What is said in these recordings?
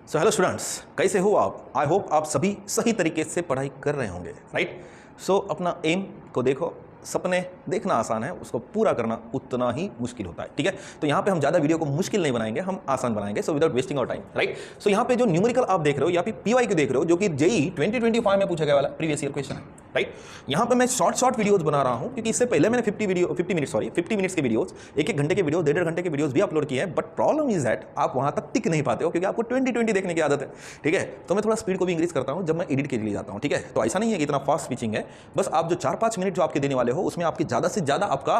So hello students, कैसे हो आप? आई होप आप सभी सही तरीके से पढ़ाई कर रहे होंगे, राइट? सो अपना एम को देखो। सपने देखना आसान है, उसको पूरा करना उतना ही मुश्किल होता है, ठीक है? तो यहाँ पे हम ज़्यादा वीडियो को मुश्किल नहीं बनाएंगे, हम आसान बनाएंगे, so without wasting our time, right? So यहाँ पे जो न्यूमेरिकल आप देख रहे हो या फिर पीवाई को देख रहे हो, जो कि जेई 2025 में पूछा गया वाला प्रीवियस ईयर क्वेश्चन है, राइट? यहाँ पे मैं शॉर्ट वीडियोस बना रहा हूँ क्योंकि इससे पहले मैंने 50 मिनट्स के वीडियोस, एक घंटे के वीडियो, 1.5 घंटे के वीडियोस भी अपलोड किए हैं, बट प्रॉब्लम इज दैट आप वहाँ तक टिक नहीं पाते हो क्योंकि आपको 2020 देखने की आदत है, ठीक है? तो मैं थोड़ा स्पीड को भी इंक्रीज करता हूँ जब मैं एडिट के लिए जाता हूँ, ठीक है? तो ऐसा नहीं है कि इतना फास्ट स्विचिंग है, बस आप जो 4-5 मिनट जो आपके देने वाले हो उसमें आपकी ज़्यादा से ज़्यादा आपका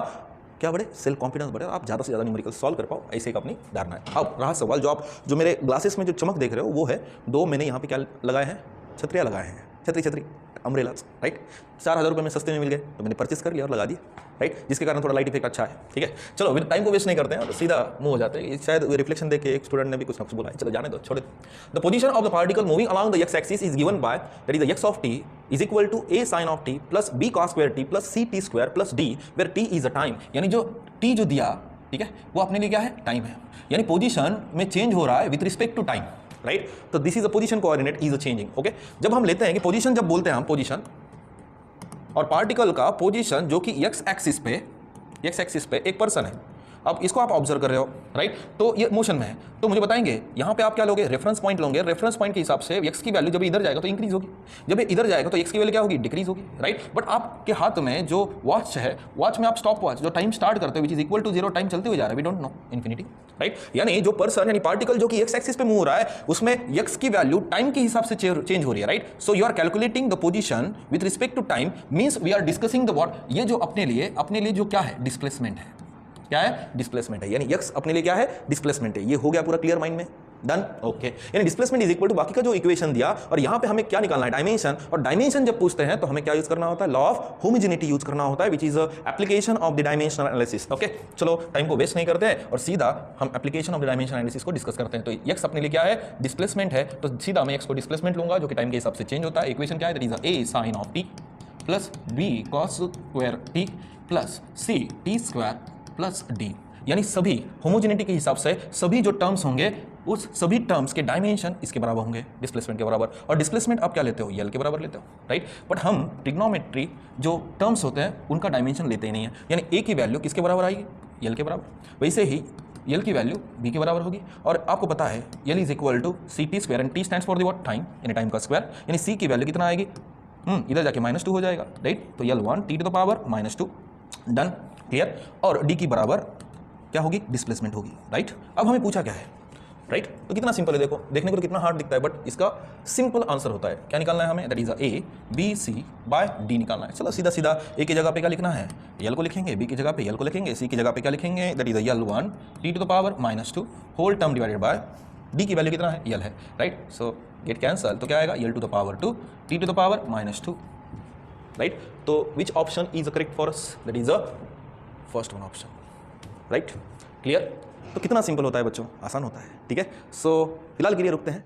क्या बढ़े, सेल्फ कॉन्फिडेंस बढ़े, आप ज़्यादा से ज़्यादा न्यूमेरिकल सॉल्व कर पाओ, ऐसे एक अपनी धारणा है। अब रहा सवाल, जो मेरे ग्लासेस में जो चमक देख रहे हो वो है, दो मैंने यहाँ पे क्या लगाए हैं, छतरियाँ लगाए हैं, छतरी अम्ब्रेलास, राइट? 4,000 रुपये में सस्ते में मिल गए तो मैंने परचेस कर लिया और लगा दिया, राइट? जिसके कारण थोड़ा लाइट इफेक्ट अच्छा है, ठीक है? चलो फिर टाइम को वेस्ट नहीं करते हैं और सीधा मूव हो जाते हैं। शायद रिफ्लेक्शन देख के एक स्टूडेंट ने भी कुछ ना कुछ बोला है, चलो जाने दो, छोड़ दो। The position of the particle moving along the x axis is given by that is the x of t is equal to a sin of t plus b cos square t plus c t square plus d where t is a time. यानी जो t जो दिया, ठीक है, वो अपने लिए क्या है, टाइम है। यानी पोजीशन में चेंज हो रहा है with respect to time, right? तो this is a position coordinate is a changing, okay? जब हम लेते हैं कि पोजीशन, जब बोलते हैं हम पोजीशन और पार्टिकल का पोजीशन जो कि एक्स एक्सिस पे एक पर्सन है, अब इसको आप ऑब्जर्व कर रहे हो, राइट? तो ये मोशन में है, तो मुझे बताएंगे यहाँ पे आप क्या लोगे, रेफरेंस पॉइंट लोगे। रेफरेंस पॉइंट के हिसाब से एक्स की वैल्यू जब इधर जाएगा तो इंक्रीज होगी, जब इधर जाएगा तो एक्स की वैल्यू क्या होगी, डिक्रीज होगी, राइट? बट आपके हाथ में जो वॉच है, वॉच में आप स्टॉप वॉच जो टाइम स्टार्ट करते हो which is equal to 0, time चलते हुए जा रहा है, we don't know infinity, right? यानी जो पर्सन यानी पार्टिकल जो कि एक्स एक्सिस पे मूव हो रहा है उसमें एक्स की वैल्यू टाइम के हिसाब से चेंज हो रही है, right? So you are calculating the position with respect to time, means we are discussing the what, ये जो अपने लिए जो क्या है, डिस्प्लेसमेंट है। क्या है, डिस्प्लेसमेंट है। यानी एक्स अपने लिए क्या है, डिस्प्लेसमेंट है। ये हो गया पूरा क्लियर माइंड में, डन, ओके? यानी डिस्प्लेसमेंट इज इक्वल टू बाकी का जो इक्वेशन दिया, और यहां पे हमें क्या निकालना है, डायमेंशन। और डायमेंशन जब पूछते हैं तो हमें क्या यूज करना होता है, लॉ ऑफ होमोजेनिटी यूज करना होता है, which is application of the dimensional analysis, okay? चलो टाइम को वेस्ट नहीं करते हैं और सीधा हम application of the dimension analysis को डिस्कस करते हैं। तो एक्स अपने लिए क्या है, डिस्प्लेसमेंट है, तो सीधा मैं एक्स को डिस्प्लेसमेंट लूंगा जो कि टाइम के हिसाब से चेंज होता है। इक्वेशन क्या है, that is a sin of t plus b cos square t plus c t square plus d। यानी सभी होमोजेनिटी के हिसाब से सभी जो टर्म्स होंगे उस सभी टर्म्स के डायमेंशन इसके बराबर होंगे, डिस्प्लेसमेंट के बराबर। और डिस्प्लेसमेंट आप क्या लेते हो, यल के बराबर लेते हो, राइट? बट हम ट्रिग्नोमेट्री जो टर्म्स होते हैं उनका डायमेंशन लेते ही नहीं है। यानी ए की वैल्यू किसके बराबर आएगी, यल के बराबर। वैसे ही यल की वैल्यू बी के बराबर होगी। और आपको पता है L is equal to C T square, and T stands for the what, time, यानी टाइम का स्क्वायर। यानी सी की वैल्यू कितना आएगी, इधर जाके -2 हो जाएगा, राइट? तो l 1 t to the power -2, done, clear? और डी की बराबर क्या होगी, डिस्प्लेसमेंट होगी, राइट? अब हमें पूछा क्या है, राइट? तो कितना सिंपल है, देखो, देखने को तो कितना हार्ड दिखता है, बट इसका सिंपल आंसर होता है। क्या निकालना है हमें, that is a b c by d निकालना है। चलो सीधा ए की जगह पे क्या लिखना है, यल को लिखेंगे, बी की जगह पे यल को लिखेंगे, सी की जगह पे क्या लिखेंगे, that is l 1 t to the power -2 whole term divided by d की वैल्यू कितना है, यल है, राइट? सो गेट कैंसल, तो क्या आएगा, यल to the power 2 T to the power -2, right? तो which option is correct for us, that is the first one option, right? Clear? तो कितना सिंपल होता है बच्चों, आसान होता है, ठीक है? सो फिलहाल के लिए रुकते हैं।